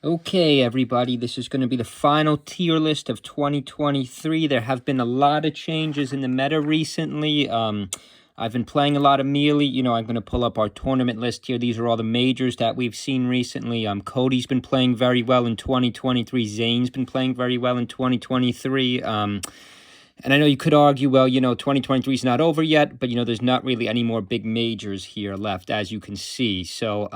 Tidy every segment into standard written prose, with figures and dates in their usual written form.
Okay, everybody, this is going to be the final tier list of 2023. There have been a lot of changes in the meta recently. I've been playing a lot of Melee. I'm going to pull up our tournament list here. These are all the majors that we've seen recently. Cody's been playing very well in 2023. Zane's been playing very well in 2023. And I know you could argue, well, 2023 is not over yet, but, there's not really any more big majors here left, as you can see. So,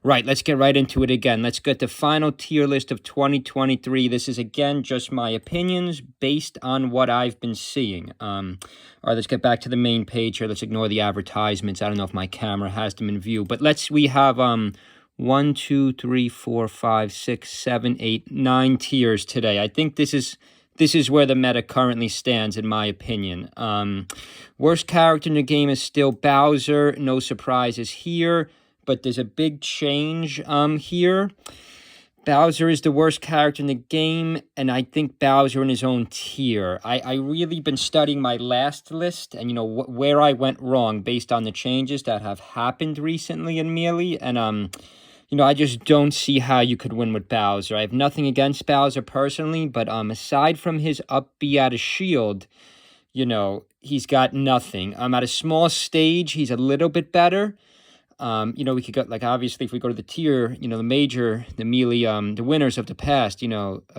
right, let's get right into it again. Let's get the final tier list of 2023. This is, again, just my opinions based on what I've been seeing. All right, let's get back to the main page here. Let's ignore the advertisements. I don't know if my camera has them in view, but we have 1, 2, 3, 4, 5, 6, 7, 8, 9 tiers today. I think this is where the meta currently stands, in my opinion. Worst character in the game is still Bowser. No surprises here, but there's a big change here. Bowser is the worst character in the game, and I think Bowser in his own tier. I really been studying my last list and, where I went wrong based on the changes that have happened recently in Melee, and, I just don't see how you could win with Bowser. I have nothing against Bowser personally, but aside from his up B out of shield, he's got nothing. At a small stage, he's a little bit better. We could go, obviously, if we go to the tier, the major, the Melee, the winners of the past,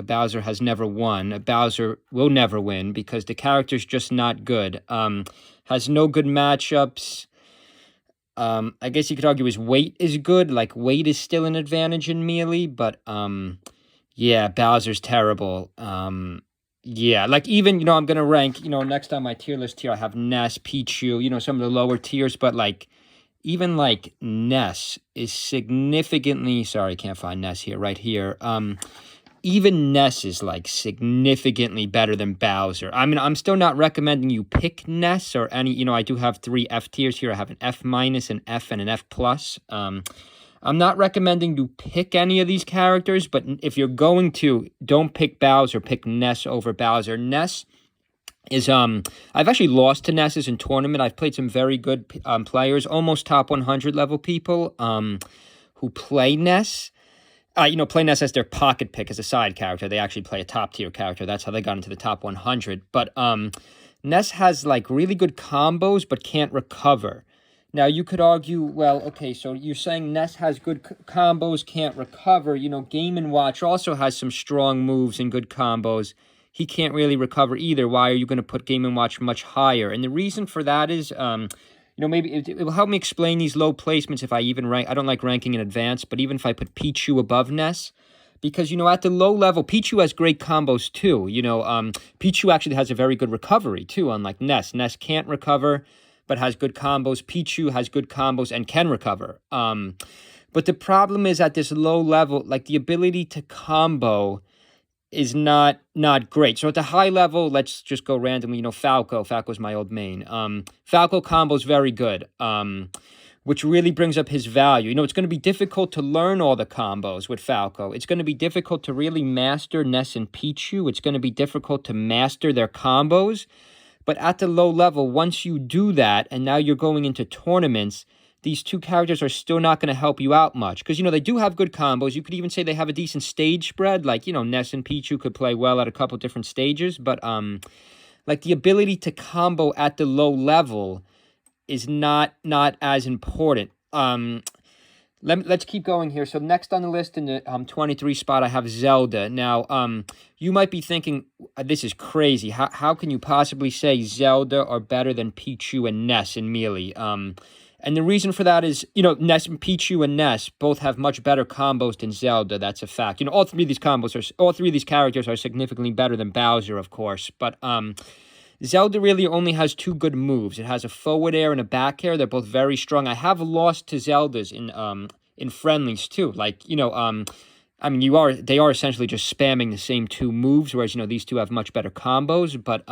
Bowser has never won. Bowser will never win because the character's just not good. Has no good matchups. I guess you could argue his weight is good. Weight is still an advantage in Melee, but, yeah, Bowser's terrible. Yeah, even, I'm going to rank, next on my tier list here, I have Ness, Pichu, some of the lower tiers, but, even, Ness is significantly, sorry, I can't find Ness here, right here, even Ness is, significantly better than Bowser. I mean, I'm still not recommending you pick Ness or any, I do have 3 F tiers here. I have an F-, an F, and an F+. I'm not recommending you pick any of these characters, but if you're going to, don't pick Bowser, pick Ness over Bowser. Ness is, I've actually lost to Nesses in tournament. I've played some very good players, almost top 100 level people who play Ness. Play Ness as their pocket pick as a side character. They actually play a top tier character. That's how they got into the top 100. But Ness has really good combos, but can't recover. Now you could argue, well, okay, so you're saying Ness has good combos, can't recover. Game & Watch also has some strong moves and good combos. He can't really recover either. Why are you going to put Game & Watch much higher? And the reason for that is, maybe it will help me explain these low placements if I even rank. I don't like ranking in advance, but even if I put Pichu above Ness, because, at the low level, Pichu has great combos too. Pichu actually has a very good recovery too, unlike Ness. Ness can't recover, but has good combos. Pichu has good combos and can recover. But the problem is at this low level, the ability to combo is not great. So at the high level, let's just go randomly, Falco. Falco's my old main. Falco combo's very good, which really brings up his value. It's going to be difficult to learn all the combos with Falco. It's going to be difficult to really master Ness and Pichu. It's going to be difficult to master their combos. But at the low level, once you do that, and now you're going into tournaments, these two characters are still not going to help you out much. Because, they do have good combos. You could even say they have a decent stage spread. Ness and Pichu could play well at a couple different stages. But, the ability to combo at the low level is not as important. Let's keep going here. So next on the list in the 23 spot, I have Zelda. Now, you might be thinking, this is crazy. How can you possibly say Zelda are better than Pichu and Ness in Melee? And the reason for that is, Ness and Pichu and Ness both have much better combos than Zelda. That's a fact. All three of these characters are significantly better than Bowser, of course. But Zelda really only has 2 good moves. It has a forward air and a back air. They're both very strong. I have lost to Zeldas in friendlies too. They are essentially just spamming the same 2 moves, whereas these two have much better combos. But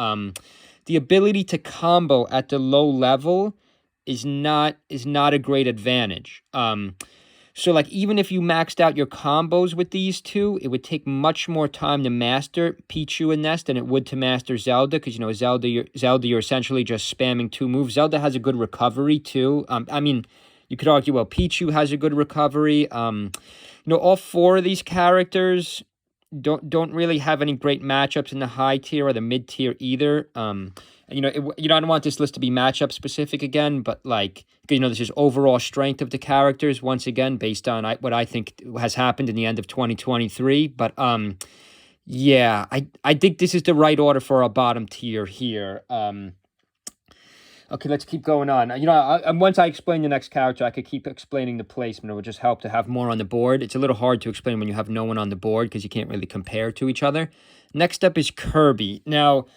the ability to combo at the low level is not a great advantage. So even if you maxed out your combos with these two, it would take much more time to master Pichu and Ness than it would to master Zelda, because Zelda you're essentially just spamming 2 moves. Zelda has a good recovery too. You could argue, well, Pichu has a good recovery. all four of these characters don't really have any great matchups in the high tier or the mid tier either. I don't want this list to be matchup specific again, but like, this is overall strength of the characters once again based on what I think has happened in the end of 2023. But yeah, I think this is the right order for our bottom tier here. Okay, let's keep going on. Once I explain the next character, I could keep explaining the placement. It would just help to have more on the board. It's a little hard to explain when you have no one on the board because you can't really compare to each other. Next up is Kirby. Now,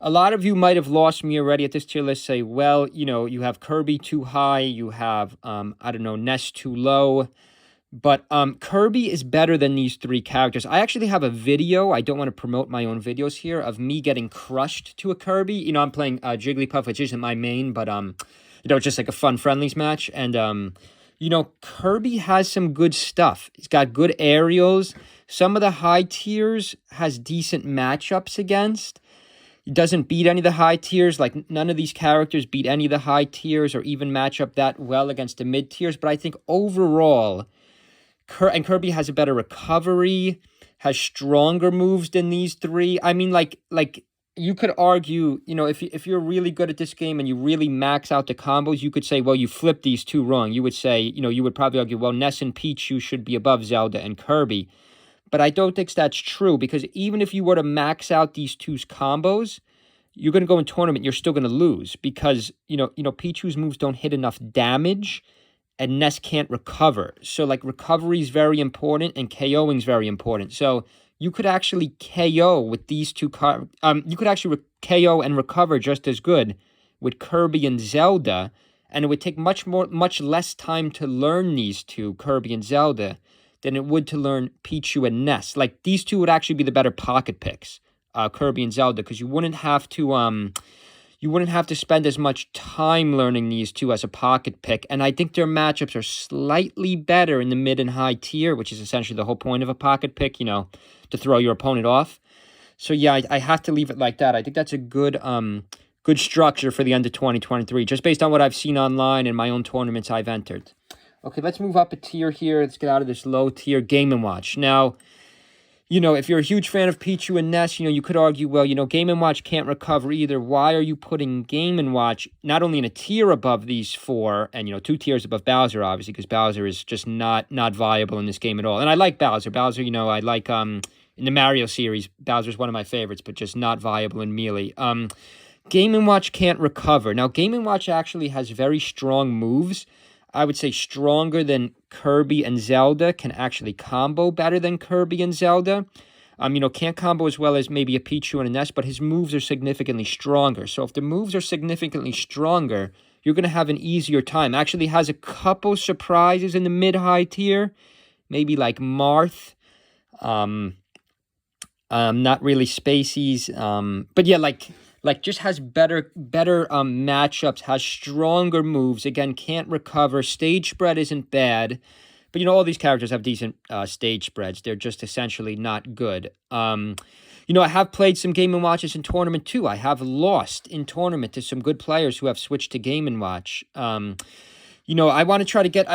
a lot of you might have lost me already at this tier list. Say, well, you have Kirby too high. You have, Ness too low. But Kirby is better than these three characters. I actually have a video. I don't want to promote my own videos here of me getting crushed to a Kirby. I'm playing Jigglypuff, which isn't my main, but just like a fun friendlies match. And Kirby has some good stuff. He's got good aerials. Some of the high tiers has decent matchups against. He doesn't beat any of the high tiers. Like, none of these characters beat any of the high tiers or even match up that well against the mid tiers. But I think overall, and Kirby has a better recovery, has stronger moves than these three. I mean, like you could argue, if you're really good at this game and you really max out the combos, you could say, well, you flipped these two wrong. You would say, you would probably argue, well, Ness and Pichu should be above Zelda and Kirby. But I don't think that's true because even if you were to max out these two's combos, you're going to go in tournament, you're still going to lose because, Pichu's moves don't hit enough damage and Ness can't recover. So, like, recovery is very important and KOing is very important. So, you could actually KO with these two you could actually KO and recover just as good with Kirby and Zelda, and it would take much less time to learn these two, Kirby and Zelda, than it would to learn Pichu and Ness. Like, these two would actually be the better pocket picks, Kirby and Zelda, because you wouldn't have to spend as much time learning these two as a pocket pick. And I think their matchups are slightly better in the mid and high tier, which is essentially the whole point of a pocket pick, to throw your opponent off. So yeah, I have to leave it like that. I think that's a good structure for the end of 2023, just based on what I've seen online and my own tournaments I've entered. Okay, let's move up a tier here. Let's get out of this low tier Game & Watch. Now, if you're a huge fan of Pichu and Ness, you could argue, well, Game & Watch can't recover either. Why are you putting Game & Watch not only in a tier above these four, and, 2 tiers above Bowser, obviously, because Bowser is just not viable in this game at all. And I like Bowser. Bowser, I like, in the Mario series, Bowser's one of my favorites, but just not viable in Melee. Game & Watch can't recover. Now, Game & Watch actually has very strong moves. I would say stronger than Kirby and Zelda, can actually combo better than Kirby and Zelda. Can't combo as well as maybe a Pichu and a Ness, but his moves are significantly stronger. So if the moves are significantly stronger, you're going to have an easier time. Actually has a couple surprises in the mid-high tier, maybe like Marth, not really Spaceys, but yeah, like just has better matchups, has stronger moves. Again, can't recover. Stage spread isn't bad. But, all these characters have decent stage spreads. They're just essentially not good. I have played some Game & Watches in tournament too. I have lost in tournament to some good players who have switched to Game & Watch. I want to try to get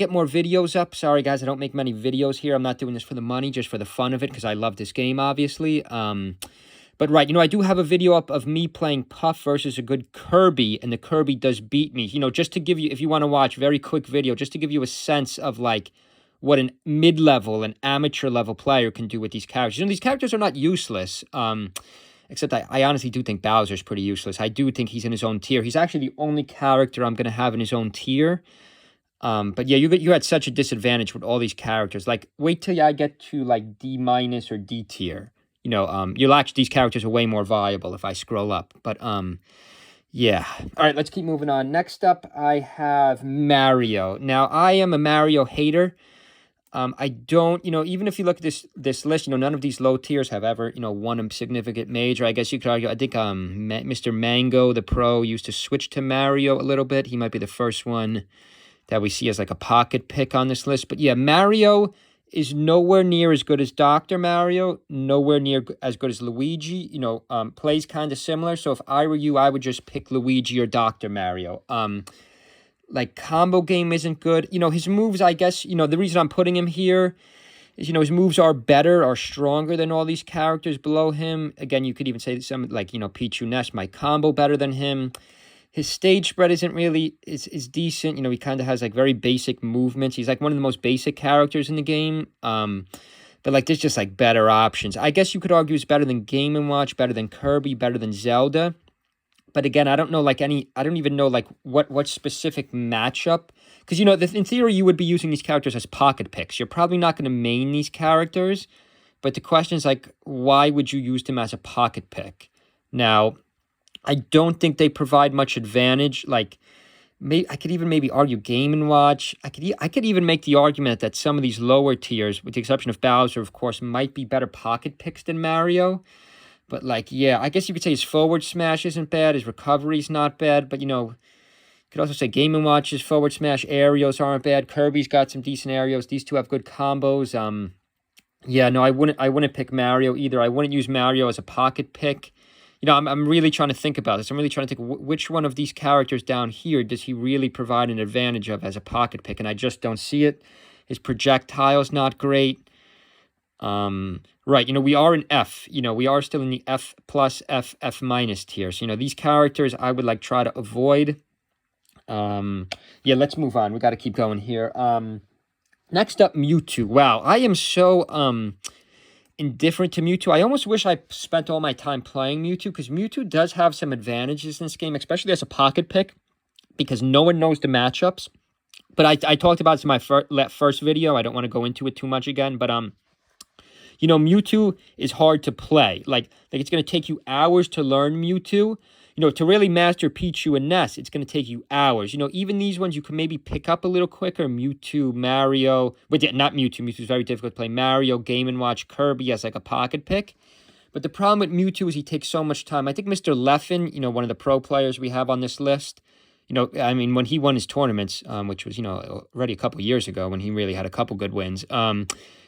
more videos up. Sorry, guys, I don't make many videos here. I'm not doing this for the money, just for the fun of it, because I love this game, obviously. But right, I do have a video up of me playing Puff versus a good Kirby, and the Kirby does beat me. Just to give you, if you want to watch, very quick video, just to give you a sense of, like, what an mid-level, an amateur-level player can do with these characters. These characters are not useless, except I honestly do think Bowser's pretty useless. I do think he's in his own tier. He's actually the only character I'm going to have in his own tier. But yeah, you had such a disadvantage with all these characters. Like, wait till I get to, like, D- or D tier. These characters are way more viable if I scroll up. But, yeah. All right, let's keep moving on. Next up, I have Mario. Now, I am a Mario hater. I don't, even if you look at this list, none of these low tiers have ever, won a significant major. I guess you could argue, I think Mr. Mango, the pro, used to switch to Mario a little bit. He might be the first one that we see as like a pocket pick on this list. But yeah, Mario is nowhere near as good as Dr. Mario, nowhere near as good as Luigi. Plays kind of similar. So if I were you, I would just pick Luigi or Dr. Mario. Like, combo game isn't good. His moves, I guess, the reason I'm putting him here his moves are better, are stronger than all these characters below him. Again, you could even say that some, like, Pichu Ness might combo better than him. His stage spread isn't really, is decent. He kind of has, like, very basic movements. He's, like, one of the most basic characters in the game. But, like, there's just, like, better options. I guess you could argue it's better than Game & Watch, better than Kirby, better than Zelda. But again, I don't know, like, I don't even know, like, what specific matchup. Because, in theory, you would be using these characters as pocket picks. You're probably not going to main these characters. But the question is, like, why would you use them as a pocket pick? Now, I don't think they provide much advantage. Like, I could even maybe argue Game & Watch. I could even make the argument that some of these lower tiers, with the exception of Bowser, of course, might be better pocket picks than Mario. But, like, yeah, I guess you could say his forward smash isn't bad. His recovery's not bad. But, you could also say Game & Watch's forward smash aerials aren't bad. Kirby's got some decent aerials. These two have good combos. Yeah, no, I wouldn't pick Mario either. I wouldn't use Mario as a pocket pick. I'm really trying to think about this. I'm really trying to think which one of these characters down here does he really provide an advantage of as a pocket pick, and I just don't see it. His projectile's not great. Right, we are in F. We are still in the F plus, F minus tier. So, these characters I would, like, try to avoid. Yeah, let's move on. We got to keep going here. Next up, Mewtwo. Wow, I am so, indifferent to Mewtwo. I almost wish I spent all my time playing Mewtwo, because Mewtwo does have some advantages in this game, especially as a pocket pick, because no one knows the matchups. But I talked about this in my first video. I don't want to go into it too much again, but Mewtwo is hard to play. Like it's going to take you hours to learn Mewtwo. To really master Pichu and Ness, it's going to take you hours. Even these ones you can maybe pick up a little quicker. Mewtwo, Mario. But yeah, not Mewtwo. Mewtwo's very difficult to play. Mario, Game & Watch, Kirby as, like, a pocket pick. But the problem with Mewtwo is he takes so much time. I think Mr. Leffen, one of the pro players we have on this list, when he won his tournaments, which was, already a couple years ago when he really had a couple good wins,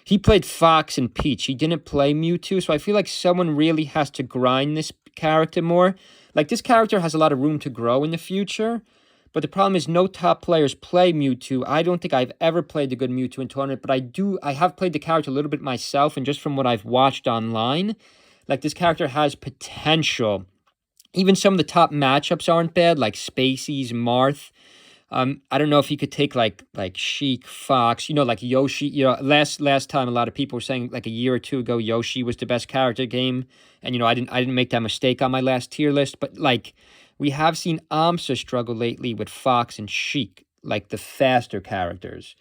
he played Fox and Peach. He didn't play Mewtwo, so I feel like someone really has to grind this character more. Like, this character has a lot of room to grow in the future, but the problem is no top players play Mewtwo. I don't think I've ever played a good Mewtwo in tournament, but I have played the character a little bit myself, and just from what I've watched online, like, this character has potential. Even some of the top matchups aren't bad, like Spacey's, Marth. I don't know if you could take like Sheik, Fox, like Yoshi. Last time a lot of people were saying, like, a year or two ago, Yoshi was the best character game, and I didn't make that mistake on my last tier list. But, like, we have seen Amsa struggle lately with Fox and Sheik, like the faster characters.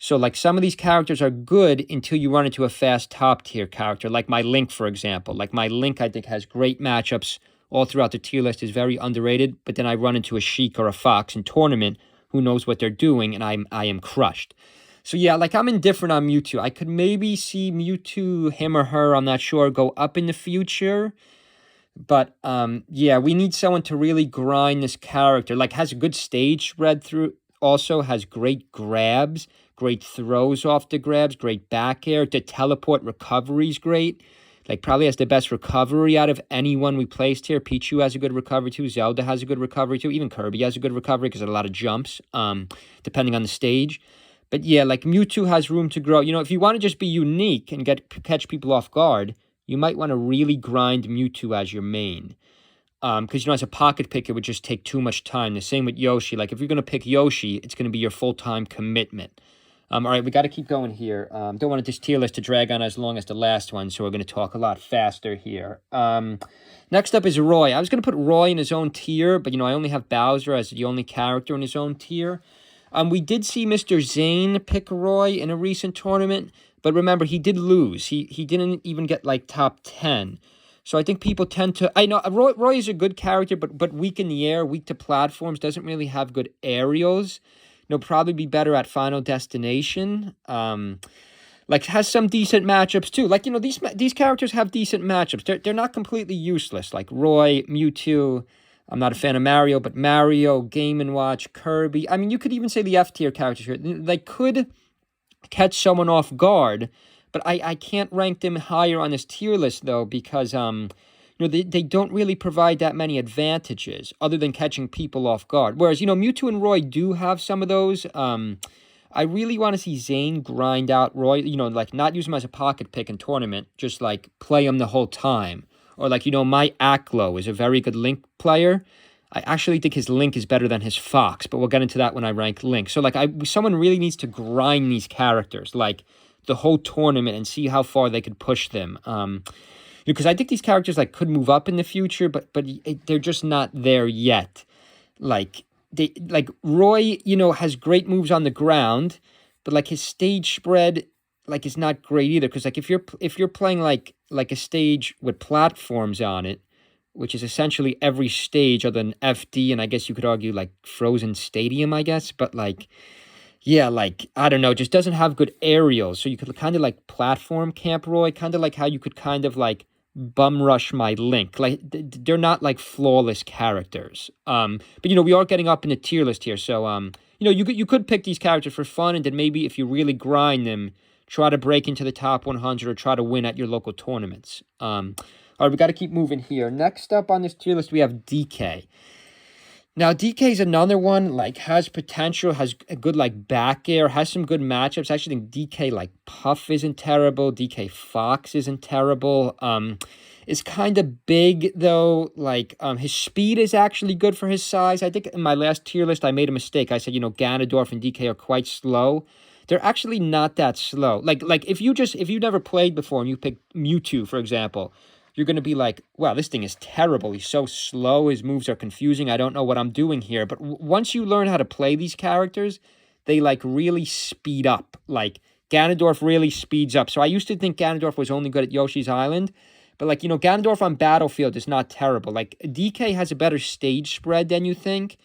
So, like, some of these characters are good until you run into a fast top tier character, like my Link, for example. Like, my Link, I think, has great matchups all throughout the tier list, is very underrated. But then I run into a Sheik or a Fox in tournament who knows what they're doing, and I am crushed. So, yeah, like, I'm indifferent on Mewtwo. I could maybe see Mewtwo, him or her, I'm not sure, go up in the future. But, yeah, we need someone to really grind this character. Like, has a good stage spread through, also has great grabs, great throws off the grabs, great back air. The teleport recovery is great. Like, probably has the best recovery out of anyone we placed here. Pichu has a good recovery too. Zelda has a good recovery too. Even Kirby has a good recovery because of a lot of jumps, depending on the stage. But yeah, like, Mewtwo has room to grow. If you want to just be unique and catch people off guard, you might want to really grind Mewtwo as your main. Because, as a pocket pick, it would just take too much time. The same with Yoshi. Like, if you're going to pick Yoshi, it's going to be your full-time commitment. All right, we got to keep going here. Don't want this tier list to drag on as long as the last one, so we're going to talk a lot faster here. Next up is Roy. I was going to put Roy in his own tier, but, I only have Bowser as the only character in his own tier. We did see Mr. Zane pick Roy in a recent tournament, but remember, he did lose. He didn't even get, like, top 10. So I think people tend to... I know Roy is a good character, but weak in the air, weak to platforms, doesn't really have good aerials. Probably be better at Final Destination. Like, has some decent matchups too. Like, these characters have decent matchups. They're not completely useless. Like Roy, Mewtwo. I'm not a fan of Mario, but Mario, Game & Watch, Kirby. I mean, you could even say the F tier characters here. They could catch someone off guard, but I can't rank them higher on this tier list though, because they don't really provide that many advantages other than catching people off guard. Whereas, Mewtwo and Roy do have some of those. I really want to see Zane grind out Roy, you know, like not use him as a pocket pick in tournament, just like play him the whole time. Or like, you know, my Aklo is a very good Link player. I actually think his Link is better than his Fox, but we'll get into that when I rank Link. So like someone really needs to grind these characters like the whole tournament and see how far they could push them. Because I think these characters like could move up in the future, but they're just not there yet. Like Roy, you know, has great moves on the ground, but like his stage spread like is not great either. Because like if you're playing like a stage with platforms on it, which is essentially every stage other than FD, and I guess you could argue like Frozen Stadium, I guess, but like. Yeah, like, I don't know, just doesn't have good aerials. So you could kind of like platform camp Roy, kind of like how you could kind of like bum rush my Link. Like, they're not like flawless characters. But, you know, we are getting up in the tier list here. So, you know, you could pick these characters for fun. And then maybe if you really grind them, try to break into the top 100 or try to win at your local tournaments. All right, we got to keep moving here. Next up on this tier list, we have DK. Now, DK is another one, like, has potential, has a good, like, back air, has some good matchups. I actually think DK, like, Puff isn't terrible. DK Fox isn't terrible. Is kind of big, though. Like, his speed is actually good for his size. I think in my last tier list, I made a mistake. I said, you know, Ganondorf and DK are quite slow. They're actually not that slow. Like if you never played before and you pick Mewtwo, for example, you're going to be like, wow, this thing is terrible. He's so slow. His moves are confusing. I don't know what I'm doing here. But once you learn how to play these characters, they, like, really speed up. Like, Ganondorf really speeds up. So I used to think Ganondorf was only good at Yoshi's Island. But, like, you know, Ganondorf on Battlefield is not terrible. Like, DK has a better stage spread than you think.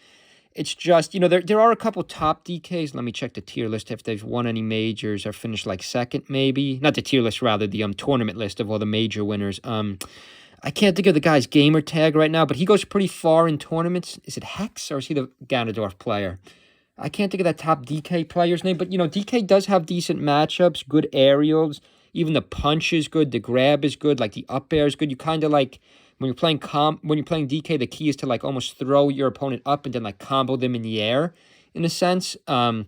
It's just, you know, there are a couple top DKs. Let me check the tier list if they've won any majors or finished like second, maybe. Not the tier list, rather, the tournament list of all the major winners. I can't think of the guy's gamer tag right now, but he goes pretty far in tournaments. Is it Hex or is he the Ganondorf player? I can't think of that top DK player's name, but, you know, DK does have decent matchups, good aerials. Even the punch is good, the grab is good, like the up air is good. You kind of like... When you're playing DK, the key is to like almost throw your opponent up and then like combo them in the air, in a sense. But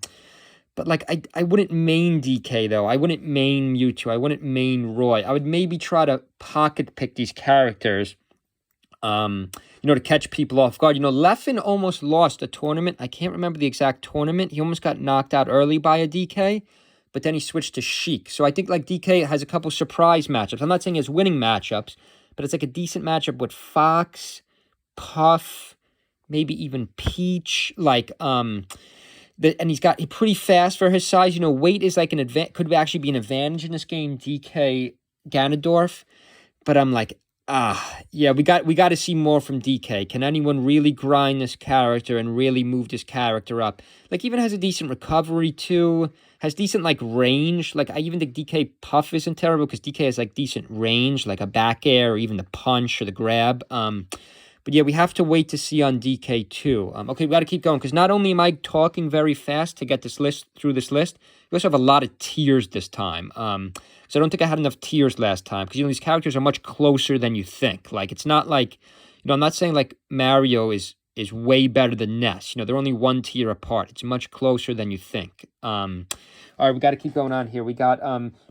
like I wouldn't main DK though. I wouldn't main Mewtwo. I wouldn't main Roy. I would maybe try to pocket pick these characters, you know, to catch people off guard. You know, Leffen almost lost a tournament. I can't remember the exact tournament. He almost got knocked out early by a DK, but then he switched to Sheik. So I think like DK has a couple surprise matchups. I'm not saying he has winning matchups, but it's like a decent matchup with Fox, Puff, maybe even Peach. Like, and he's pretty fast for his size. You know, weight is like could actually be an advantage in this game. DK Ganondorf, but I'm like, yeah, we got to see more from DK. Can anyone really grind this character and really move this character up? Like, even has a decent recovery too. Has decent, like, range. Like, I even think DK Puff isn't terrible because DK has, like, decent range, like a back air or even the punch or the grab. But, yeah, we have to wait to see on DK too. Okay, we got to keep going because not only am I talking very fast to get this list through this list, we also have a lot of tiers this time. So I don't think I had enough tiers last time because, you know, these characters are much closer than you think. Like, it's not like, you know, I'm not saying, like, Mario is way better than Ness. You know, they're only one tier apart. It's much closer than you think. All right, we got to keep going on here. We got,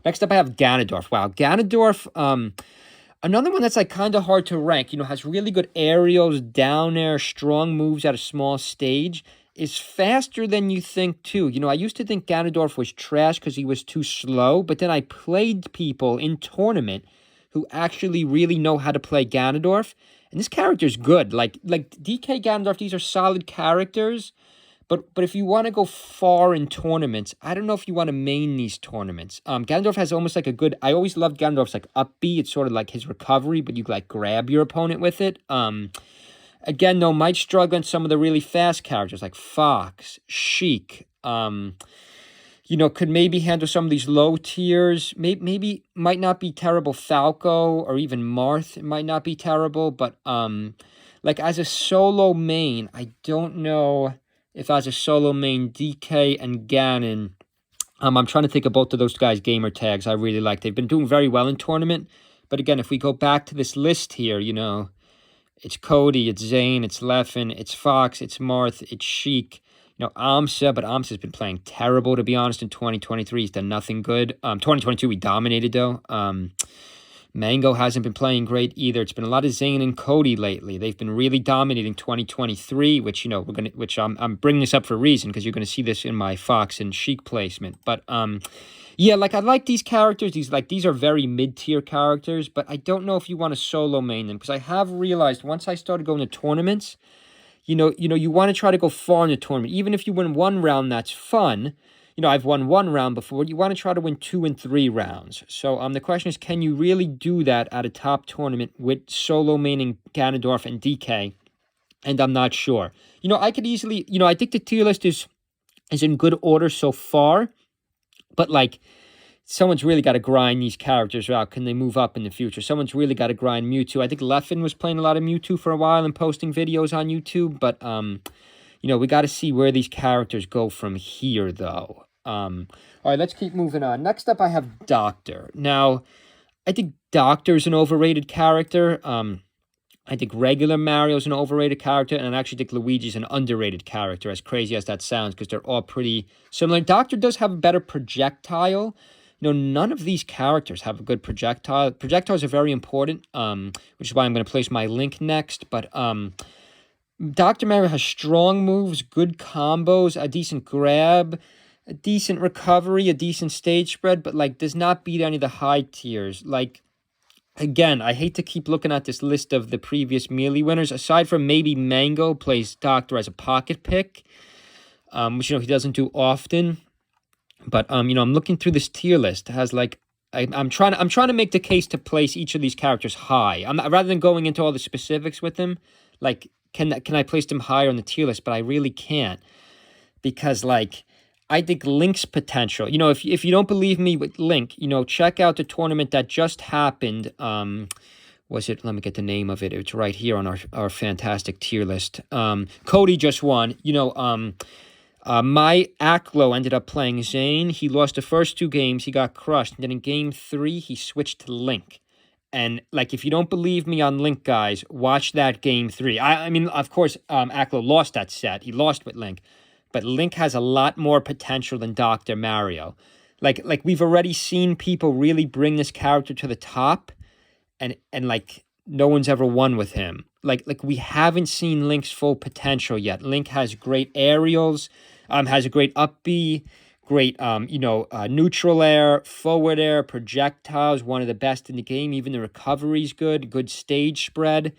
next up I have Ganondorf. Wow, Ganondorf, another one that's like kind of hard to rank, you know, has really good aerials, down air, strong moves at a small stage, is faster than you think too. You know, I used to think Ganondorf was trash because he was too slow, but then I played people in tournament who actually really know how to play Ganondorf, and this character's good. Like DK Ganondorf, these are solid characters. But if you want to go far in tournaments, I don't know if you want to main these tournaments. Ganondorf has almost like a good... I always loved Ganondorf's like up B. It's sort of like his recovery, but you like grab your opponent with it. Again, though, might struggle in some of the really fast characters like Fox, Sheik. You know, could maybe handle some of these low tiers. Maybe might not be terrible Falco or even Marth. It might not be terrible, but like as a solo main, I don't know... If as a solo main, DK and Ganon, I'm trying to think of both of those guys' gamer tags I really like. They've been doing very well in tournament. But again, if we go back to this list here, you know, it's Cody, it's Zane, it's Leffen, it's Fox, it's Marth, it's Sheik. You AMSA, but AMSA's been playing terrible, to be honest, in 2023. He's done nothing good. 2022, we dominated, though. Mango hasn't been playing great either. It's been a lot of Zane and Cody lately. They've been really dominating 2023, which, I'm bringing this up for a reason, because you're going to see this in my Fox and Sheik placement. But, yeah, I like these characters. These are very mid-tier characters, but I don't know if you want to solo main them, because I have realized once I started going to tournaments, you want to try to go far in the tournament. Even if you win one round, that's fun. I've won one round before. You want to try to win 2 and 3 rounds. So the question is, can you really do that at a top tournament with solo maining Ganondorf and DK? And I'm not sure. I could easily, I think the tier list is in good order so far. But, someone's really got to grind these characters out. Can they move up in the future? Someone's really got to grind Mewtwo. I think Leffen was playing a lot of Mewtwo for a while and posting videos on YouTube. But, we got to see where these characters go from here, though. All right, let's keep moving on. Next up, I have Doctor. Now, I think Doctor's an overrated character. I think regular Mario's an overrated character, and I actually think Luigi's an underrated character, as crazy as that sounds, because they're all pretty similar. Doctor does have a better projectile. None of these characters have a good projectile. Projectiles are very important, which is why I'm going to place my link next. But Dr. Mario has strong moves, good combos, a decent grab, a decent recovery, a decent stage spread, but, does not beat any of the high tiers. Again, I hate to keep looking at this list of the previous Melee winners. Aside from maybe Mango plays Doctor as a pocket pick, which, he doesn't do often. But, I'm looking through this tier list. It has, I'm trying to make the case to place each of these characters high. Rather than going into all the specifics with them, can I place them higher on the tier list? But I really can't. Because, I think Link's potential, if you don't believe me with Link, check out the tournament that just happened. Was it, let me get the name of it. It's right here on our fantastic tier list. Cody just won. My Aklo ended up playing Zane. He lost the first 2 games. He got crushed. And then in game 3, he switched to Link. And, if you don't believe me on Link, guys, watch that game 3. I mean, of course, Aklo lost that set. He lost with Link. But Link has a lot more potential than Dr. Mario. We've already seen people really bring this character to the top, and no one's ever won with him. We haven't seen Link's full potential yet. Link has great aerials, has a great up B, great neutral air, forward air, projectiles, one of the best in the game. Even the recovery's good stage spread.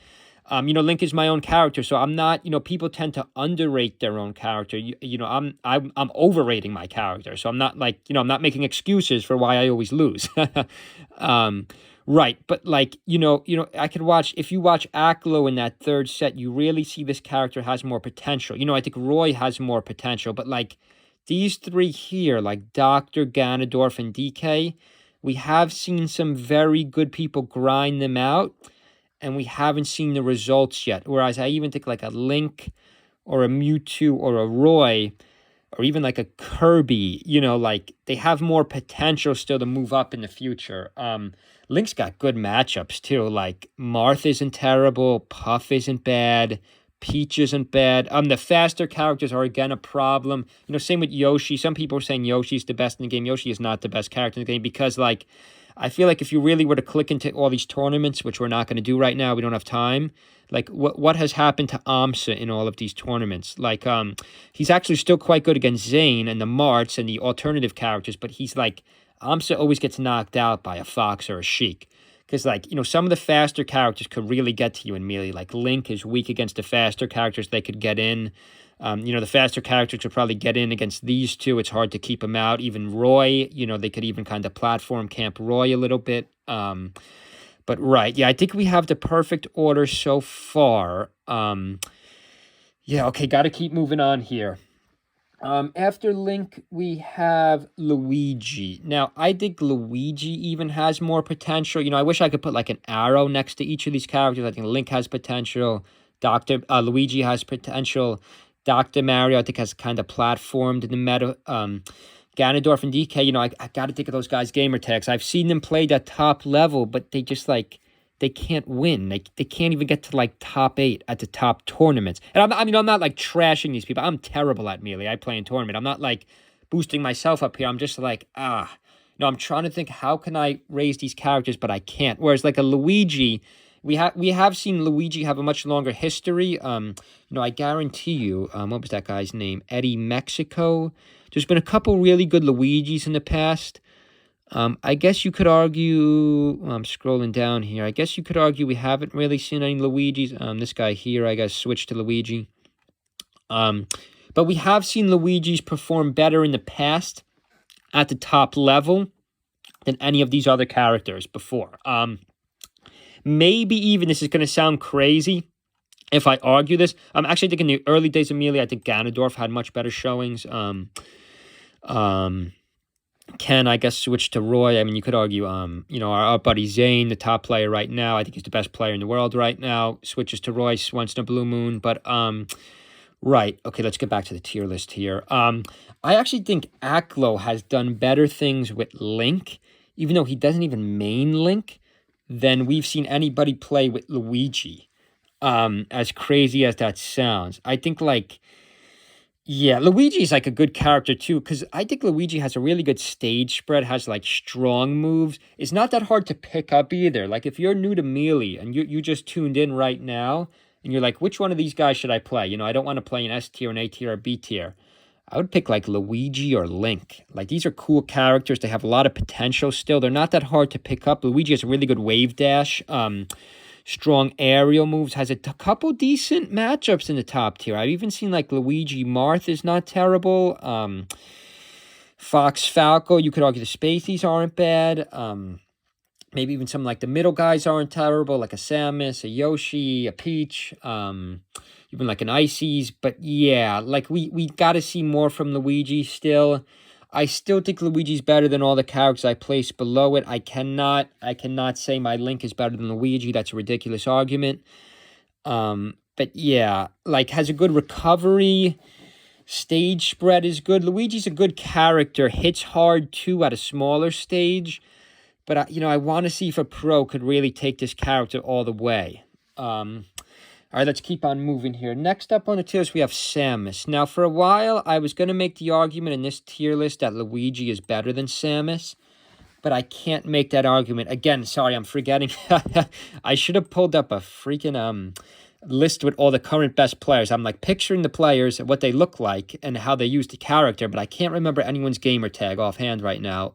Link is my own character, so I'm not, people tend to underrate their own character. I'm overrating my character, so I'm not I'm not making excuses for why I always lose. Right, but I could watch, if you watch Aklo in that 3rd set, you really see this character has more potential. I think Roy has more potential, but these 3 here, Dr., Ganondorf, and DK, we have seen some very good people grind them out, and we haven't seen the results yet. Whereas I even think a Link or a Mewtwo or a Roy or even a Kirby, they have more potential still to move up in the future. Link's got good matchups too. Marth isn't terrible, Puff isn't bad, Peach isn't bad. The faster characters are again a problem. Same with Yoshi. Some people are saying Yoshi's the best in the game. Yoshi is not the best character in the game because I feel if you really were to click into all these tournaments, which we're not going to do right now, we don't have time, what has happened to AMSA in all of these tournaments? He's actually still quite good against Zane and the Marts and the alternative characters, but he's AMSA always gets knocked out by a Fox or a Sheik. Because, some of the faster characters could really get to you in Melee. Link is weak against the faster characters. They could get in. The faster characters could probably get in against these 2. It's hard to keep them out. Even Roy, they could even kind of platform camp Roy a little bit. But right, yeah, I think we have the perfect order so far. Yeah, okay, got to keep moving on here. After Link, we have Luigi. Now, I think Luigi even has more potential. I wish I could put an arrow next to each of these characters. I think Link has potential. Luigi has potential. Dr. Mario, I think, has kind of platformed in the meta. Ganondorf and DK, I got to think of those guys' gamer tags. I've seen them played at top level, but they just they can't win. They can't even get to like top 8 at the top tournaments. And I'm not like trashing these people. I'm terrible at Melee. I play in tournament. I'm not like boosting myself up here. I'm just like, no, I'm trying to think, how can I raise these characters, but I can't. Whereas like a Luigi, we have seen Luigi have a much longer history. I guarantee you, what was that guy's name? Eddie Mexico. There's been a couple really good Luigis in the past. I guess you could argue, I'm scrolling down here. I guess you could argue we haven't really seen any Luigis. This guy here, I guess, switched to Luigi. But we have seen Luigis perform better in the past at the top level than any of these other characters before. Maybe even, this is going to sound crazy if I argue this. I'm actually thinking in the early days of Melee, I think Ganondorf had much better showings. Ken, I guess, switched to Roy. I mean, you could argue, our buddy Zane, the top player right now, I think he's the best player in the world right now, switches to Royce once in a blue moon. But, right. Okay, let's get back to the tier list here. I actually think Aklo has done better things with Link, even though he doesn't even main Link, than we've seen anybody play with Luigi. As crazy as that sounds. I think, Luigi's like a good character too, because I think Luigi has a really good stage spread, has like strong moves. It's not that hard to pick up either. Like if you're new to Melee and you just tuned in right now and you're like, which one of these guys should I play? I don't want to play an S tier, an A tier, or B tier. I would pick like Luigi or Link. Like these are cool characters. They have a lot of potential still. They're not that hard to pick up. Luigi has a really good wave dash. Strong aerial moves, has a couple decent matchups in the top tier. I've even seen like Luigi Marth is not terrible. Fox Falco, you could argue the Spaceys aren't bad. Maybe even some like the middle guys aren't terrible, like a Samus, a Yoshi, a Peach, even like an Ices. But yeah, like we got to see more from Luigi still. I still think Luigi's better than all the characters I placed below it. I cannot say my Link is better than Luigi. That's a ridiculous argument. But yeah, like has a good recovery. Stage spread is good. Luigi's a good character. Hits hard too at a smaller stage. But I want to see if a pro could really take this character all the way. All right, let's keep on moving here. Next up on the tier list, we have Samus. Now, for a while, I was going to make the argument in this tier list that Luigi is better than Samus, but I can't make that argument. Again, sorry, I'm forgetting. I should have pulled up a freaking list with all the current best players. I'm like picturing the players, what they look like, and how they use the character, but I can't remember anyone's gamer tag offhand right now.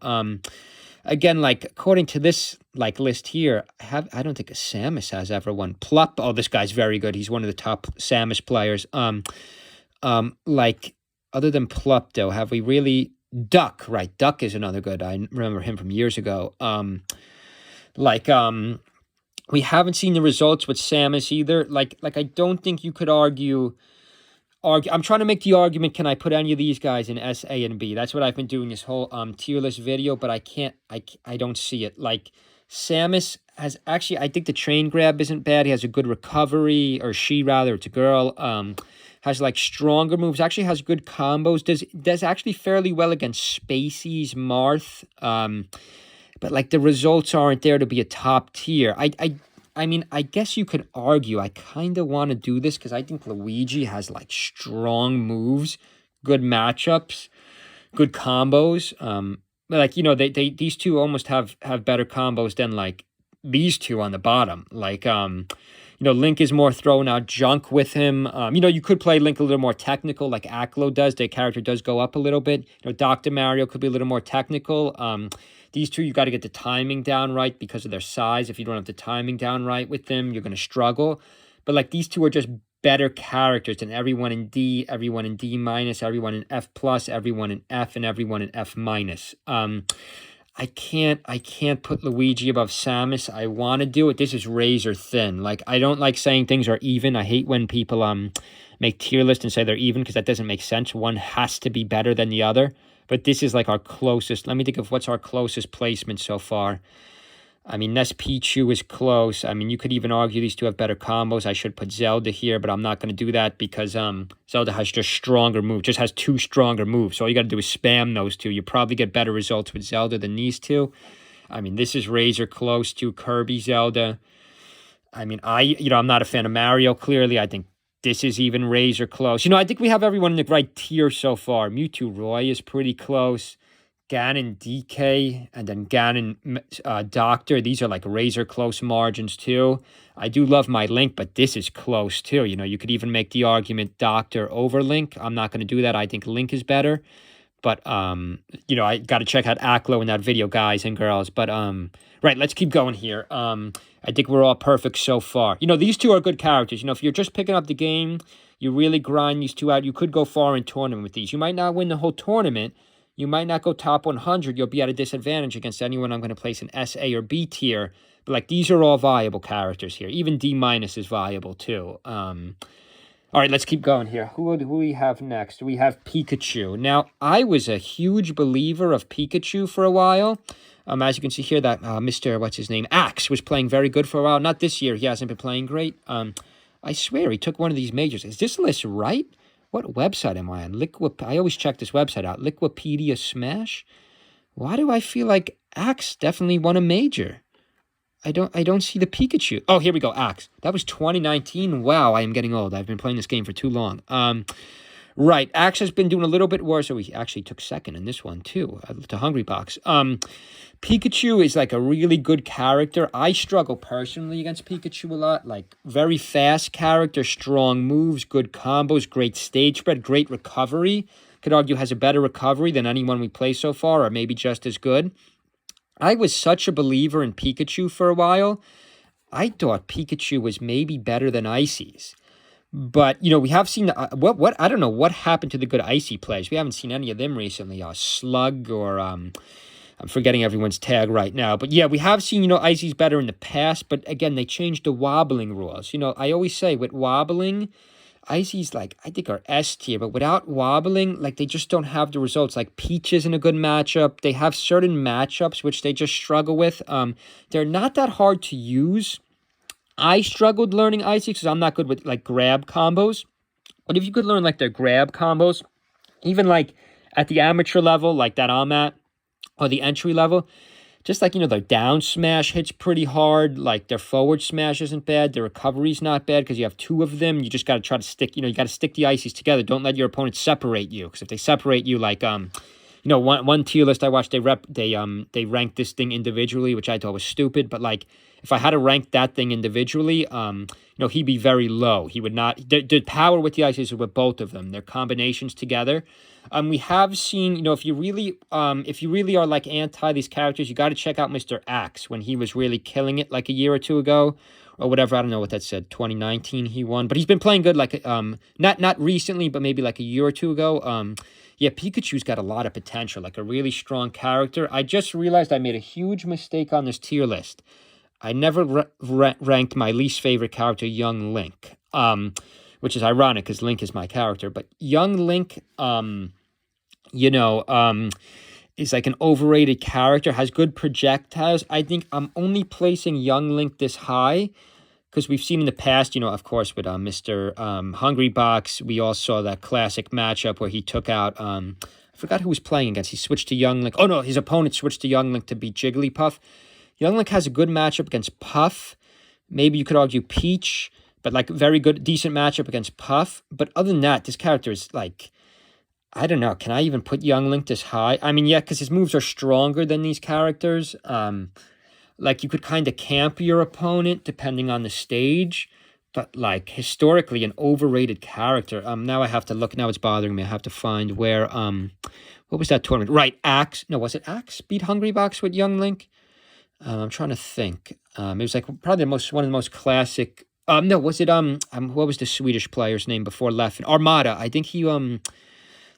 Again, like according to this like list here, I don't think a Samus has ever won. Plup, oh, this guy's very good. He's one of the top Samus players. Like other than Plup though, have we really Duck? Right, Duck is another good. I remember him from years ago. We haven't seen the results with Samus either. Like I don't think you could argue. I'm trying to make the argument, can I put any of these guys in S, A, and B? That's what I've been doing this whole tier list video, but I can't, I don't see it. Like, Samus has actually, I think the train grab isn't bad. He has a good recovery, or she rather, it's a girl. Has like stronger moves, actually has good combos, does actually fairly well against Spaceys, Marth. But like the results aren't there to be a top tier. I mean, I guess you could argue, I kind of want to do this because I think Luigi has, like, strong moves, good matchups, good combos. Like, these two almost have better combos than, like, these two on the bottom. Like, Link is more throwing out junk with him. You could play Link a little more technical like Aklo does. Their character does go up a little bit. Dr. Mario could be a little more technical. These two, you got to get the timing down right because of their size. If you don't have the timing down right with them, you're going to struggle. But, like, these two are just better characters than everyone in D, everyone in D-, everyone in F+, everyone in F, and everyone in F-. I can't put Luigi above Samus. I want to do it. This is razor thin. Like, I don't like saying things are even. I hate when people make tier lists and say they're even because that doesn't make sense. One has to be better than the other. But this is like our closest. Let me think of what's our closest placement so far. I mean, Ness Pichu is close. I mean, you could even argue these two have better combos. I should put Zelda here, but I'm not going to do that because Zelda has just stronger moves. Just has two stronger moves. So all you got to do is spam those two. You probably get better results with Zelda than these two. I mean, this is razor close to Kirby Zelda. I mean, I'm not a fan of Mario, clearly. I think this is even razor close. I think we have everyone in the right tier so far. Mewtwo Roy is pretty close. Ganon DK, and then Ganon Doctor. These are like razor close margins too. I do love my Link, but this is close too. You could even make the argument Doctor over Link. I'm not going to do that. I think Link is better. But, I got to check out Aklo in that video, guys and girls. But, right, let's keep going here. I think we're all perfect so far. These two are good characters. If you're just picking up the game, you really grind these two out. You could go far in tournament with these. You might not win the whole tournament. You might not go top 100. You'll be at a disadvantage against anyone I'm going to place in S, A, or B tier. But, these are all viable characters here. Even D- is viable, too. All right, let's keep going here. Who do we have next? We have Pikachu. Now, I was a huge believer of Pikachu for a while. As you can see here, that Mr. What's his name? Axe was playing very good for a while. Not this year. He hasn't been playing great. I swear he took one of these majors. Is this list right? What website am I on? I always check this website out. Liquipedia Smash? Why do I feel like Axe definitely won a major? I don't see the Pikachu. Oh, here we go. Axe. That was 2019. Wow, I am getting old. I've been playing this game for too long. Right. Axe has been doing a little bit worse. So he actually took second in this one too, to Hungry Box. Pikachu is like a really good character. I struggle personally against Pikachu a lot. Like, very fast character, strong moves, good combos, great stage spread, great recovery. Could argue has a better recovery than anyone we play so far, or maybe just as good. I was such a believer in Pikachu for a while. I thought Pikachu was maybe better than Icy's. But, we have seen, what I don't know what happened to the good Icy players. We haven't seen any of them recently. Slug or, I'm forgetting everyone's tag right now. But yeah, we have seen, Icy's better in the past. But again, they changed the wobbling rules. I always say with wobbling, Icy's I think are S tier, but without wobbling, they just don't have the results. Peach isn't a good matchup. They have certain matchups which they just struggle with. They're not that hard to use. I struggled learning Icy because I'm not good with grab combos. But if you could learn their grab combos, even at the amateur level, that I'm at, or the entry level, just their down smash hits pretty hard. Their forward smash isn't bad. Their recovery's not bad because you have two of them. You just got to try to stick, you got to stick the Ices together. Don't let your opponent separate you. Because if they separate you, one tier list I watched, they ranked this thing individually, which I thought was stupid. But if I had to rank that thing individually, he'd be very low. He would not. The power with the Ices is with both of them. Their combinations together. We have seen, if you really are anti these characters, you got to check out Mr. Axe when he was really killing it a year or two ago, or whatever. I don't know what that said. 2019 he won, but he's been playing good. Not recently, but maybe a year or two ago. Yeah, Pikachu's got a lot of potential, a really strong character. I just realized I made a huge mistake on this tier list. I never ranked my least favorite character, Young Link, which is ironic because Link is my character. But Young Link, is an overrated character, has good projectiles. I think I'm only placing Young Link this high because we've seen in the past, of course, with Mr. Hungry Box, we all saw that classic matchup where he took out, I forgot who was playing against. He switched to Young Link. Oh, no, his opponent switched to Young Link to beat Jigglypuff. Young Link has a good matchup against Puff. Maybe you could argue Peach, but very good, decent matchup against Puff. But other than that, this character is I don't know. Can I even put Young Link this high? I mean, yeah, because his moves are stronger than these characters. You could kind of camp your opponent depending on the stage. But, historically, an overrated character. Now I have to look. Now it's bothering me. I have to find where, what was that tournament? Right, Axe. No, was it Axe beat Hungry Box with Young Link? I'm trying to think. It was probably one of the most classic. No, was it what was the Swedish player's name before Leffen? Armada. I think he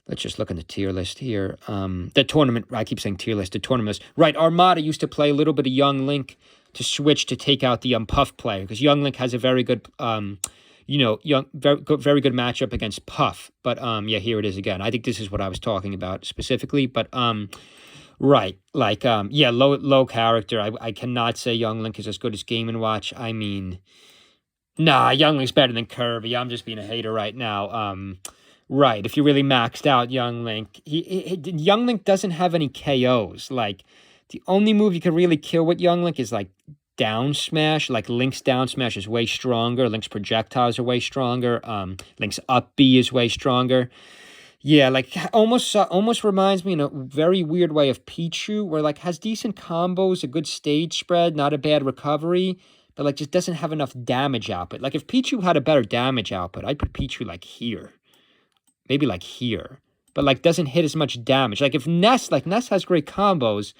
let's just look in the tier list here. The tournament. I keep saying tier list. The tournament list. Right. Armada used to play a little bit of Young Link to switch to take out the Puff player because Young Link has a very good very good matchup against Puff. But yeah, here it is again. I think this is what I was talking about specifically. But right, yeah, low character. I cannot say Young Link is as good as Game & Watch. I mean, nah, Young Link's better than Kirby. I'm just being a hater right now. Right, if you really maxed out Young Link. Young Link doesn't have any KOs. The only move you can really kill with Young Link is, down smash. Like Link's down smash is way stronger. Link's projectiles are way stronger. Link's up B is way stronger. Yeah, like almost reminds me in a very weird way of Pichu, where like has decent combos, a good stage spread, not a bad recovery, but like just doesn't have enough damage output. Like if Pichu had a better damage output, I'd put Pichu like here. Maybe like here. But like doesn't hit as much damage. Like if Ness has great combos,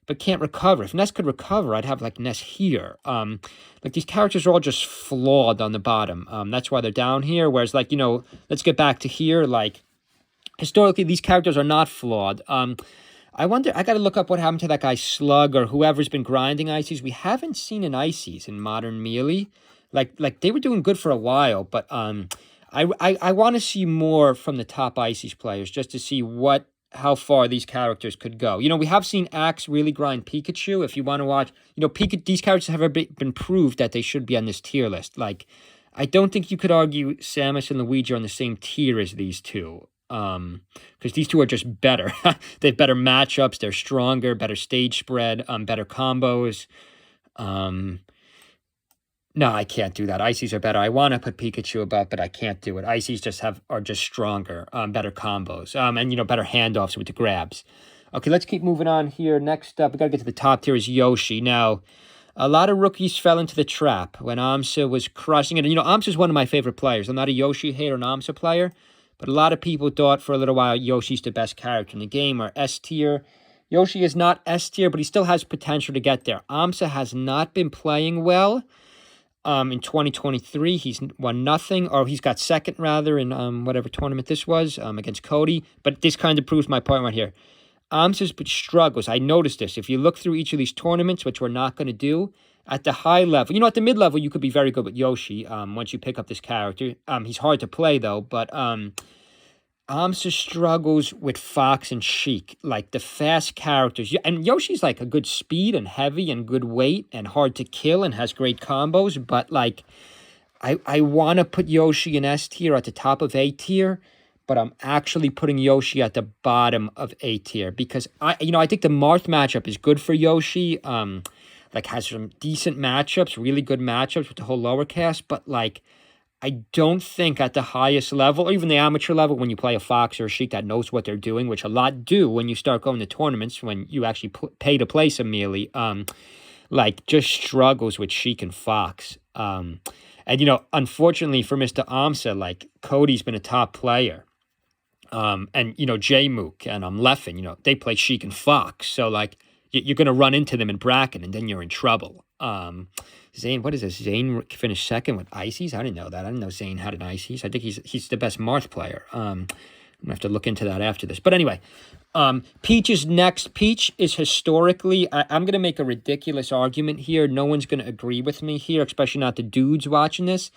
but can't recover. If Ness could recover, I'd have like Ness here. Like these characters are all just flawed on the bottom. That's why they're down here. Whereas like, let's get back to here. Like historically, these characters are not flawed. I wonder, I got to look up what happened to that guy Slug or whoever's been grinding Ices. We haven't seen an Ices in Modern Melee. Like they were doing good for a while, but I want to see more from the top Ices players just to see how far these characters could go. We have seen Axe really grind Pikachu. If you want to watch, these characters have been proved that they should be on this tier list. Like, I don't think you could argue Samus and Luigi are on the same tier as these two. Because these two are just better. They have better matchups. They're stronger, better stage spread, better combos. No, I can't do that. Ices are better. I want to put Pikachu above, but I can't do it. Ices are just stronger, better combos, and better handoffs with the grabs. Okay, let's keep moving on here. Next up, we got to get to the top tier is Yoshi. Now, a lot of rookies fell into the trap when Amsa was crushing it. And, Amsa's one of my favorite players. I'm not a Yoshi hater, an Amsa player. But a lot of people thought for a little while Yoshi's the best character in the game, or S tier. Yoshi is not S tier, but he still has potential to get there. Amsa has not been playing well. In 2023, he's won nothing, or he's got second, rather, in whatever tournament this was, against Cody. But this kind of proves my point right here. Amsa's struggles. I noticed this. If you look through each of these tournaments, which we're not going to do, at the high level, at the mid level, you could be very good with Yoshi once you pick up this character. He's hard to play, though, but Amsa struggles with Fox and Sheik, like the fast characters. And Yoshi's like a good speed and heavy and good weight and hard to kill and has great combos, but like I want to put Yoshi in S tier at the top of A tier, but I'm actually putting Yoshi at the bottom of A tier because I think the Marth matchup is good for Yoshi. Like has some decent matchups, really good matchups with the whole lower cast, but like I don't think at the highest level, or even the amateur level, when you play a Fox or a Sheik that knows what they're doing, which a lot do when you start going to tournaments, when you actually pay to play some Melee, like just struggles with Sheik and Fox. And unfortunately for Mr. Amsa, like Cody's been a top player. And J-Mook and Leffen, they play Sheik and Fox. So like you're going to run into them in bracket and then you're in trouble. Zane, what is this? Zane finished second with Ices? I didn't know that. I didn't know Zane had an Ices. I think he's the best Marth player. I'm going to have to look into that after this. But anyway, Peach is next. Peach is historically, I'm going to make a ridiculous argument here. No one's going to agree with me here, especially not the dudes watching this.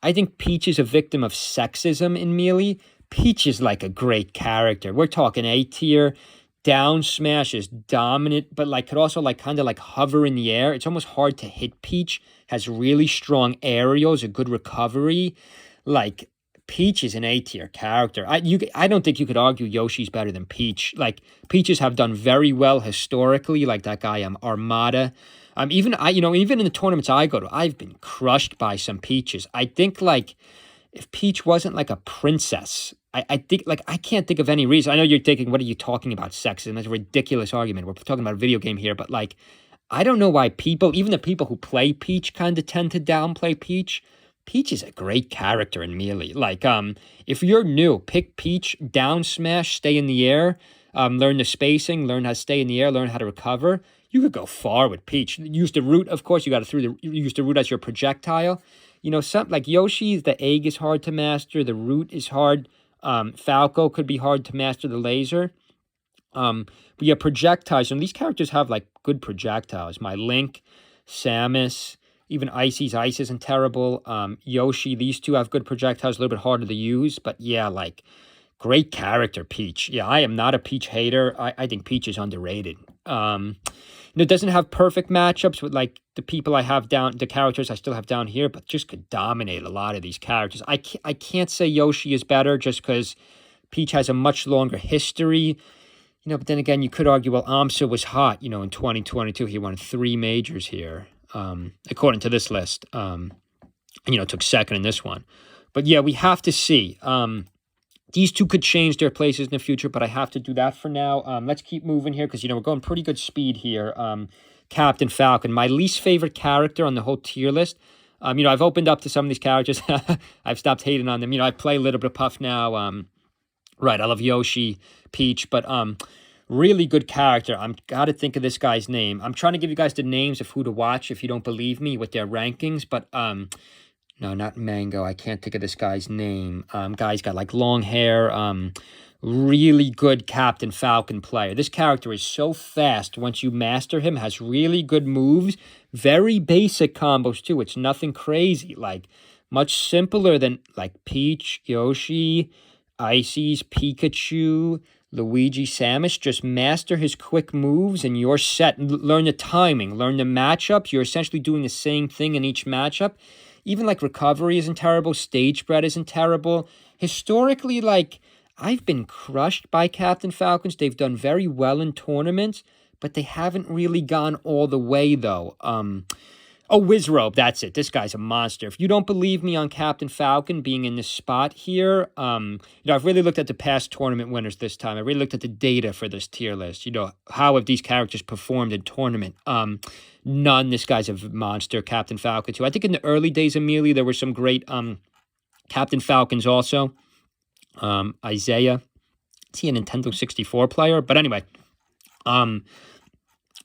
I think Peach is a victim of sexism in Melee. Peach is like a great character. We're talking A tier. Down smash is dominant, but like could also like kind of like hover in the air. It's almost hard to hit Peach. Has really strong aerials, a good recovery. Like Peach is an A tier character. I don't think you could argue Yoshi's better than Peach. Like Peaches have done very well historically. Like that guy Armada. Even in the tournaments I go to, I've been crushed by some Peaches. I think like if Peach wasn't like a princess, I think, like, I can't think of any reason. I know you're thinking, what are you talking about, sexism? That's a ridiculous argument. We're talking about a video game here, but, like, I don't know why even the people who play Peach kind of tend to downplay Peach. Peach is a great character in Melee. Like, if you're new, pick Peach, down smash, stay in the air, learn the spacing, learn how to stay in the air, learn how to recover. You could go far with Peach. Use the root, of course. You use the root as your projectile. Something like Yoshi, the egg is hard to master. The root is hard. Falco could be hard to master, the laser. But yeah, projectiles. And these characters have like good projectiles. My Link, Samus, even Icy's Ice isn't terrible. Yoshi, these two have good projectiles, a little bit harder to use. But yeah, like great character, Peach. Yeah, I am not a Peach hater. I think Peach is underrated. It doesn't have perfect matchups with like the people I have down, the characters I still have down here, but just could dominate a lot of these characters. I can't say Yoshi is better just because Peach has a much longer history. But then again, you could argue, well, Amsa was hot, in 2022. He won 3 majors here. according to this list. Took second in this one. But yeah, we have to see. These two could change their places in the future, but I have to do that for now. Let's keep moving here because, we're going pretty good speed here. Captain Falcon, my least favorite character on the whole tier list. I've opened up to some of these characters. I've stopped hating on them. I play a little bit of Puff now. Right, I love Yoshi, Peach, but really good character. I'm got to think of this guy's name. I'm trying to give you guys the names of who to watch if you don't believe me with their rankings, but no, not Mango. I can't think of this guy's name. Guy's got like long hair. Really good Captain Falcon player. This character is so fast once you master him, has really good moves, very basic combos too. It's nothing crazy, like much simpler than like Peach, Yoshi, Icy's, Pikachu, Luigi, Samus. Just master his quick moves and you're set. Learn the timing, learn the matchups. You're essentially doing the same thing in each matchup. Even like recovery isn't terrible, stage spread isn't terrible. Historically, like I've been crushed by Captain Falcons. They've done very well in tournaments, but they haven't really gone all the way, though. Wizrobe, that's it. This guy's a monster. If you don't believe me on Captain Falcon being in this spot here, I've really looked at the past tournament winners this time. I really looked at the data for this tier list. How have these characters performed in tournament? None. This guy's a monster, Captain Falcon, too. I think in the early days of Melee, there were some great Captain Falcons also. Isaiah, is he a Nintendo 64 player? But anyway,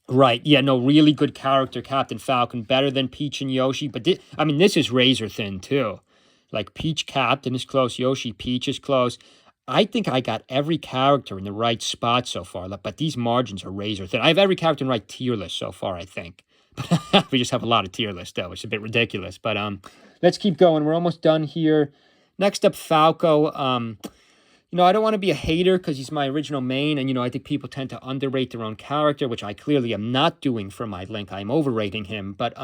right, yeah, no, really good character, Captain Falcon, better than Peach and Yoshi, but this is razor thin too. Like Peach Captain is close, Yoshi Peach is close. I think I got every character in the right spot so far, but these margins are razor thin. I have every character in the right tier list so far, I think. But we just have a lot of tier lists though, it's a bit ridiculous. But let's keep going. We're almost done here. Next up, Falco. I don't want to be a hater because he's my original main, and, I think people tend to underrate their own character, which I clearly am not doing for my link. I'm overrating him. But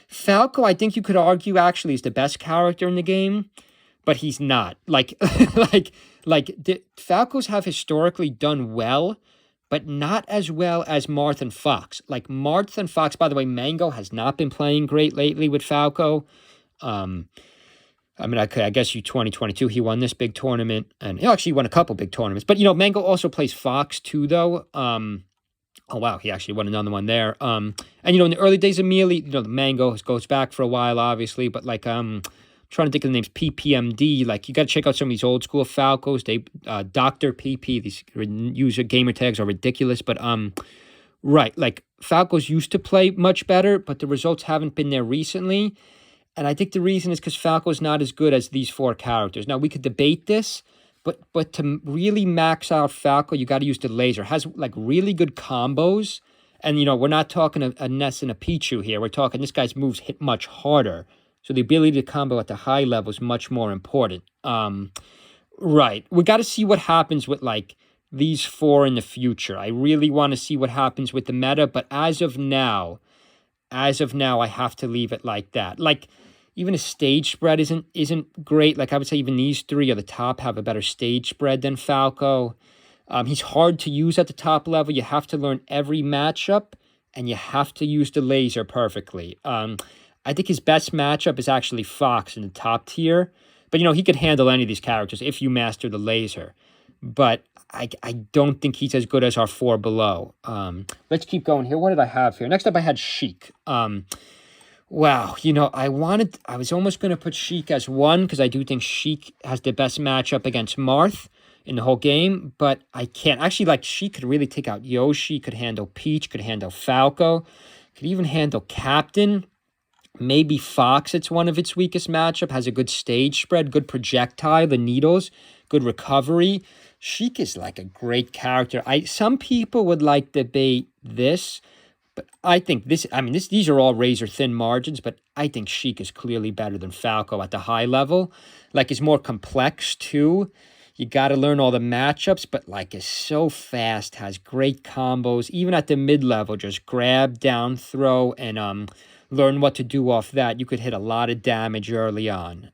Falco, I think you could argue, actually, is the best character in the game, but he's not. Falcos have historically done well, but not as well as Marth and Fox. Like, Marth and Fox, by the way, Mango has not been playing great lately with Falco. I guess 2022, he won this big tournament, and he actually won a couple big tournaments. But, Mango also plays Fox, too, though. Oh, wow, he actually won another one there. In the early days of Melee, the Mango goes back for a while, obviously, but, I'm trying to think of the names, PPMD. Like, you got to check out some of these old-school Falcos. Dr. PP, these user gamer tags are ridiculous, but, right, like, Falcos used to play much better, but the results haven't been there recently. And I think the reason is because Falco's not as good as these four characters. Now, we could debate this, but to really max out Falco, you got to use the laser. It has, really good combos. And, we're not talking a Ness and a Pichu here. We're talking this guy's moves hit much harder. So the ability to combo at the high level is much more important. Right. We got to see what happens with, these four in the future. I really want to see what happens with the meta. But as of now, I have to leave it like that. Even a stage spread isn't great. I would say even these three at the top have a better stage spread than Falco. He's hard to use at the top level. You have to learn every matchup, and you have to use the laser perfectly. I think his best matchup is actually Fox in the top tier. But, he could handle any of these characters if you master the laser. But I don't think he's as good as our four below. Let's keep going here. What did I have here? Next up, I had Sheik. Wow, I was almost going to put Sheik as 1 because I do think Sheik has the best matchup against Marth in the whole game, but I can't. Actually, Sheik could really take out Yoshi, could handle Peach, could handle Falco, could even handle Captain. Maybe Fox, it's one of its weakest matchup, has a good stage spread, good projectile, the needles, good recovery. Sheik is a great character. Some people would debate this, but I think these are all razor thin margins, but I think Sheik is clearly better than Falco at the high level. It's more complex too. You got to learn all the matchups, but is so fast, has great combos. Even at the mid level, just grab, down throw, and learn what to do off that. You could hit a lot of damage early on.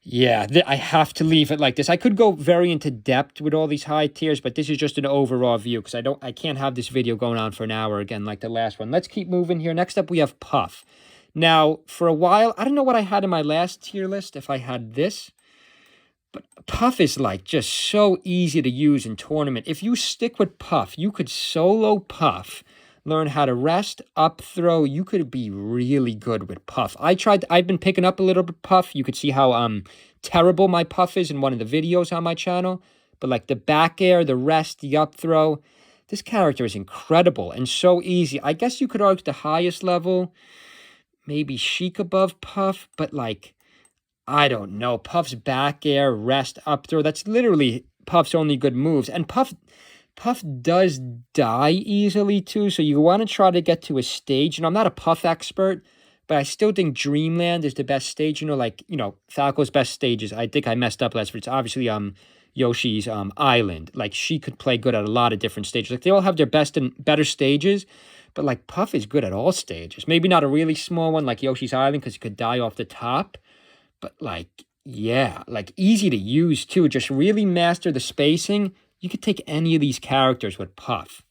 Yeah, I have to leave it like this. I could go very into depth with all these high tiers, but this is just an overall view because I can't have this video going on for an hour again like the last one. Let's keep moving here. Next up, we have Puff. Now, for a while, I don't know what I had in my last tier list, if I had this, but Puff is like just so easy to use in tournament. If you stick with Puff, you could solo Puff, learn how to rest, up throw. You could be really good with Puff. I've been picking up a little bit Puff. You could see how terrible my Puff is in one of the videos on my channel. But like the back air, the rest, the up throw, this character is incredible and so easy. I guess you could argue the highest level, maybe Sheik above Puff, but like, I don't know. Puff's back air, rest, up throw, that's literally Puff's only good moves. And Puff does die easily too, so you want to try to get to a stage. And I'm not a Puff expert, but I still think Dreamland is the best stage. Falco's best stages. I think I messed up last, but it's obviously Yoshi's Island. Like, she could play good at a lot of different stages. Like, they all have their best and better stages, but like Puff is good at all stages. Maybe not a really small one like Yoshi's Island because he could die off the top, but like, yeah, like easy to use too. Just really master the spacing. You could take any of these characters with Puff.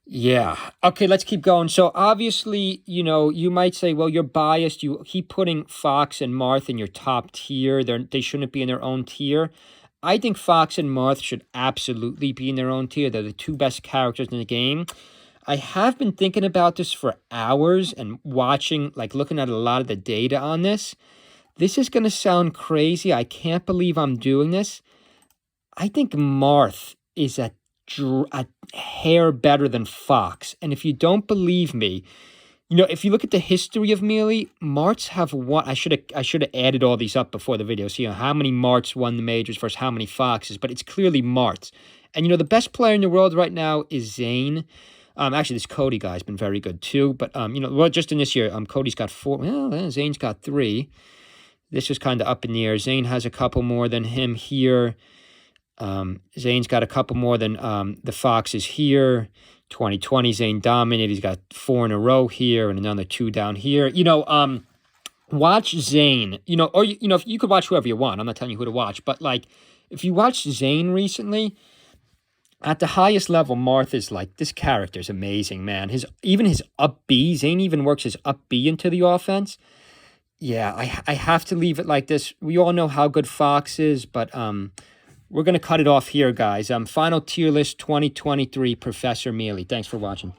Yeah. Okay, let's keep going. So obviously, you might say, well, you're biased. You keep putting Fox and Marth in your top tier. They shouldn't be in their own tier. I think Fox and Marth should absolutely be in their own tier. They're the two best characters in the game. I have been thinking about this for hours and watching, like looking at a lot of the data on this. This is going to sound crazy. I can't believe I'm doing this. I think Marth is a hair better than Fox. And if you don't believe me, if you look at the history of Melee, Marths have won. I should have added all these up before the video. So, how many Marths won the majors versus how many Foxes. But it's clearly Marths. And, the best player in the world right now is Zane. Actually, this Cody guy's been very good too. But, just in this year, Cody's got 4. Well, Zane's got 3. This was kind of up in the air. Zane has a couple more than him here. Zane's got a couple more than the Foxes here. 2020, Zane dominated. He's got 4 in a row here and another 2 down here. Watch Zane. Or if you could watch whoever you want. I'm not telling you who to watch, but like if you watch Zane recently, at the highest level, Marth is like, this character is amazing, man. Even his up B, Zane even works his up B into the offense. Yeah, I have to leave it like this. We all know how good Fox is, but we're going to cut it off here, guys. Final tier list 2023, Professor Mealy. Thanks for watching.